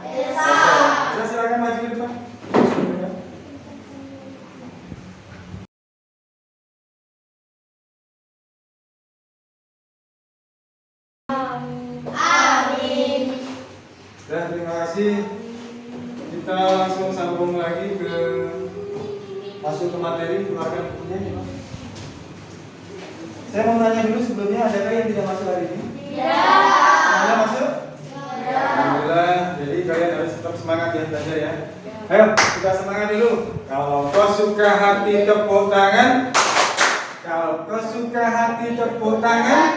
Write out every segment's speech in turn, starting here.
Desa. Saya silakan maju ke depan. Amin. Dan terima kasih. Kita langsung sambung lagi masuk ke materi. Keluarkan bukunya ya. Saya mau nanya dulu sebelumnya, adakah yang tidak masuk hari ini? Tidak. Semuanya masuk? Alhamdulillah. Jadi kalian harus tetap semangat ya belajar ya. Ayo kita semangat dulu. Kalau kau suka hati tepuk tangan. Kalau kau suka hati tepuk tangan.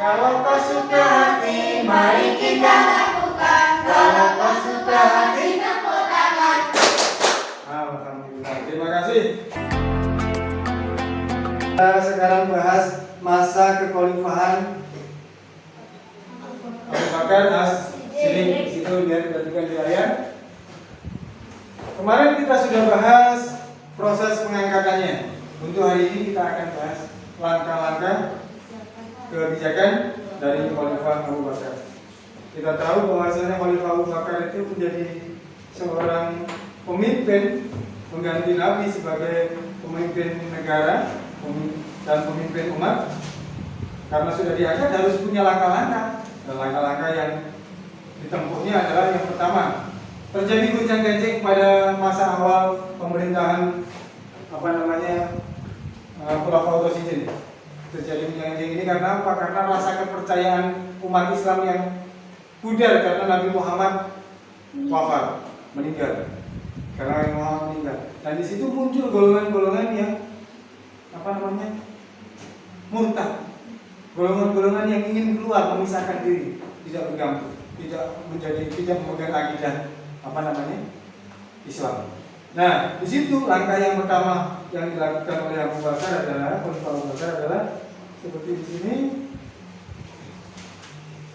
Kalau kau suka hati, mari kita lakukan. Kalau kau suka hati, Tepuk tangan. alhamdulillah. Terima kasih. Kita sekarang bahas masa kekhalifahan Abu Bakar As-Siddiq. Situ biar perhatikan di layar. Kemarin kita sudah bahas proses pengangkatannya. Untuk hari ini kita akan bahas langkah-langkah kebijakan dari Khalifah Abu Bakar. Kita tahu bahwasanya Khalifah Abu Bakar itu menjadi seorang pemimpin, mengganti Nabi sebagai pemimpin negara dan pemimpin umat. Karena sudah diangkat harus punya langkah-langkah. Dan langkah-langkah yang ditempuhnya adalah yang pertama, terjadi gonjang-ganjing pada masa awal pemerintahan Khulafaur Rasyidin. Terjadi gonjang-ganjing ini karena apa? Karena rasa kepercayaan umat Islam yang pudar karena Nabi Muhammad wafat, meninggal. Karena Nabi Muhammad meninggal. Dan di situ muncul golongan-golongan yang murtad. Golongan-golongan yang ingin keluar, memisahkan diri, tidak bergabung, tidak memegang akidah Islam. Nah, di situ langkah yang pertama yang dilakukan oleh Abu Bakar adalah seperti di sini.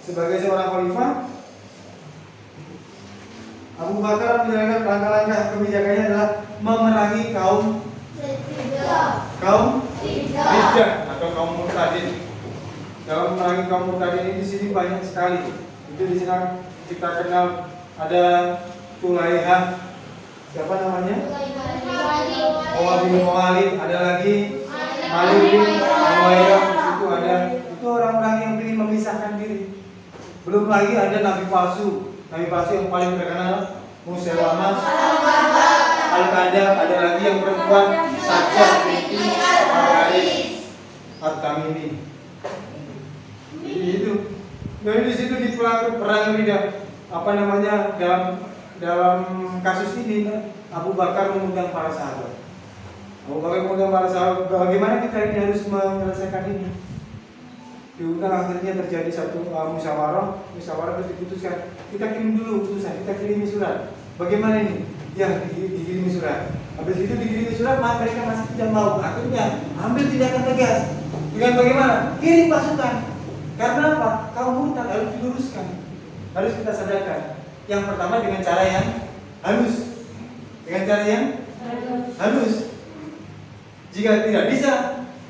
Sebagai seorang khalifah, Abu Bakar menjalankan langkah-langkah kebijakannya adalah memerangi kaum Riddah atau kaum murtadin. Dalam memerangi kaum murtadin ini di sini banyak sekali. Itu di sini kita kenal ada Tulaihah, siapa namanya? Omar bin Khalid, ada lagi Malik bin Umayyah, itu ada. Itu orang-orang yang ingin memisahkan diri. Belum lagi ada nabi palsu yang paling terkenal Musailamah Al-Kadzdzab, ada lagi yang perempuan Sajjah binti Al-Harits At-Tamimi. Itu. Dari di situ di perang Riddah, dalam kasus ini Abu Bakar mengundang para sahabat. Bagaimana kita ini harus menyelesaikan ini? Diundang, akhirnya terjadi satu musyawarah terus diputuskan. Kita kirim dulu putusan, kita kirimi surat. Bagaimana ini? Ya, dikirimi surat. Habis itu dikirimi surat, mereka masih tidak mau. Akhirnya ambil tindakan tegas. Dengan bagaimana? Kirim pasukan. Karena apa? Kaum murtad harus diluruskan. Harus kita sadarkan. Yang pertama dengan cara yang halus. Jika tidak bisa,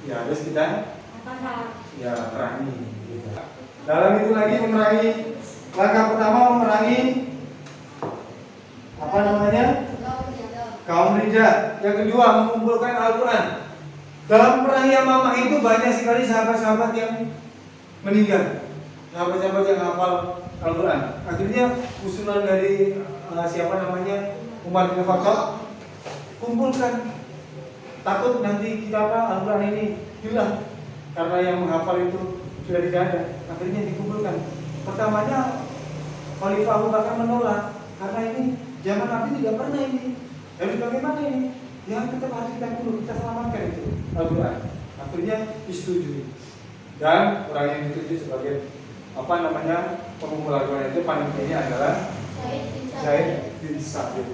ya harus kita perangi. Dalam itu lagi memerangi, langkah pertama memerangi kaum Riddah. Yang kedua mengumpulkan Al-Quran. Dalam perang Yamamah itu banyak sekali sahabat-sahabat yang meninggal, sahabat-sahabat yang hafal Al-Quran. Akhirnya usulan dari Umar bin Khattab, kumpulkan. Takut nanti kita Al-Quran ini hilang karena yang menghafal itu sudah tidak ada. Akhirnya dikumpulkan. Pertamanya Khalifah Abu Bakar menolak karena ini zaman Nabi tidak pernah ini. Jadi bagaimana ini? Ya tetap harus kita selamatkan itu Al-Quran. Akhirnya disetujui. Dan orang yang dituju sebagai pengumpul Al-Quran itu panitianya adalah Zaid bin Sabit.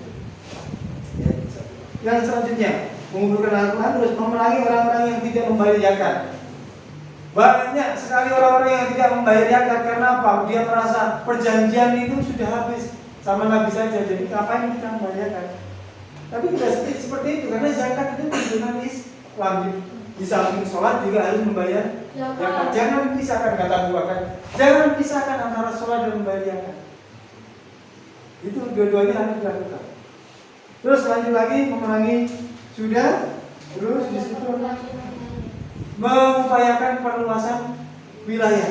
Yang selanjutnya mengumpulkan Al-Quran, terus memerangi orang-orang yang tidak membayar zakat. Banyak sekali orang-orang yang tidak membayar zakat karena apa? Dia merasa perjanjian itu sudah habis sama Nabi saja, jadi ngapain kita membayar zakat? Tapi tidak seperti itu, karena zakat itu tujuan Islam. Di samping sholat juga harus membayar zakat. Jangan pisahkan, kata Abu Bakar. Jangan pisahkan antara sholat dan membayar zakat. Itu dua-duanya harus dilakukan. Terus lanjut lagi memerangi sudah. Terus di situ mengupayakan perluasan wilayah.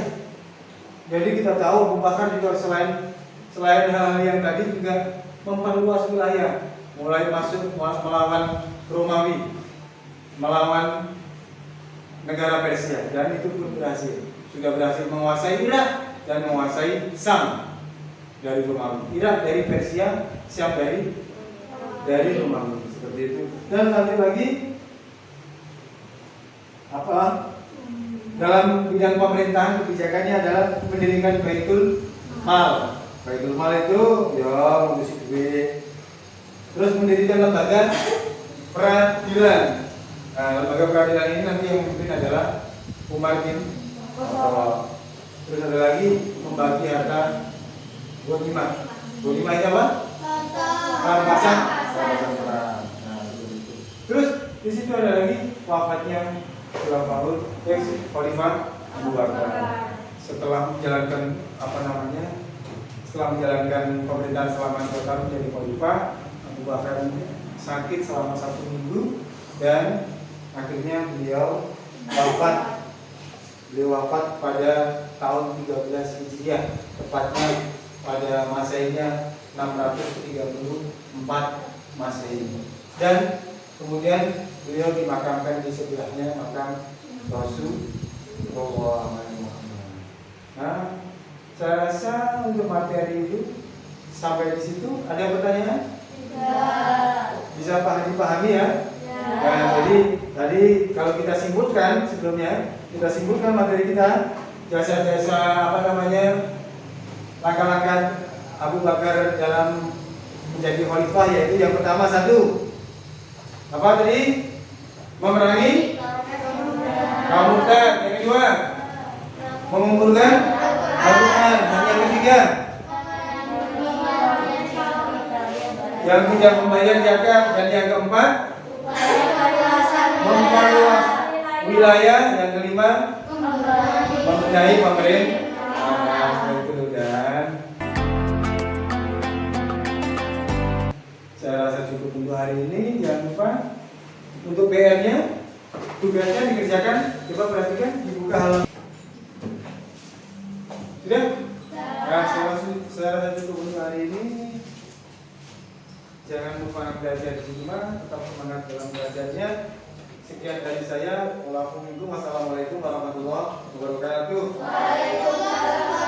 Jadi kita tahu Abu Bakar juga selain hal-hal yang tadi juga memperluas wilayah, mulai masuk melawan Romawi, melawan negara Persia, dan itu pun berhasil. Sudah berhasil menguasai Irak dan menguasai Sam dari Romawi, Irak dari Persia, Syam dari Romawi, seperti itu. Dan lanjut lagi apa? Dalam bidang pemerintahan kebijakannya adalah mendirikan Baitul Mal. Baitul Mal itu ya ngurusi duit. Terus mendirikan lembaga peradilan. Nah, lembaga peradilan ini nanti yang memimpin adalah Umar bin Khattab. Terus ada lagi membagi harta ghanimah. Ghanimah itu apa? Rampasan perang. Nah, seperti itu. Terus di situ ada lagi wafatnya Khalifah Abu Bakar. Setelah menjalankan setelah menjalankan pemerintahan selama 2 tahun menjadi Khalifah, Abu Bakar sakit selama 1 minggu dan akhirnya beliau wafat pada tahun 13 Hijriah, tepatnya pada Masehinya 634 Masehi. Dan kemudian beliau dimakamkan di sebelahnya makam Rasulullah. Nah, saya rasa untuk materi itu sampai di situ. Ada pertanyaan? Bisa dipahami ya? Nah, jadi tadi kalau kita simpulkan sebelumnya, kita simpulkan materi kita, jasa-jasa langkah-langkah Abu Bakar dalam menjadi khalifah, yaitu yang pertama 1, apa tadi? Memerangi kaum murtad. Yang kedua, mengumpulkan Al-Quran. Dan yang ketiga, yang tidak membayar zakat. Dan yang keempat, memperluas wilayah. Yang kelima, membenahi pemerintah. Itu. Dan saya rasa cukup untuk hari ini. Jangan lupa untuk PR-nya, tugasnya dikerjakan. Coba perhatikan, dibuka halaman. Sudah? Nah, saya rasa cukup untuk hari ini. Jangan lupa belajar di rumah, tetap semangat dalam belajarnya. Sekian dari saya. Wassalamualaikum warahmatullahi wabarakatuh. Waalaikumsalam.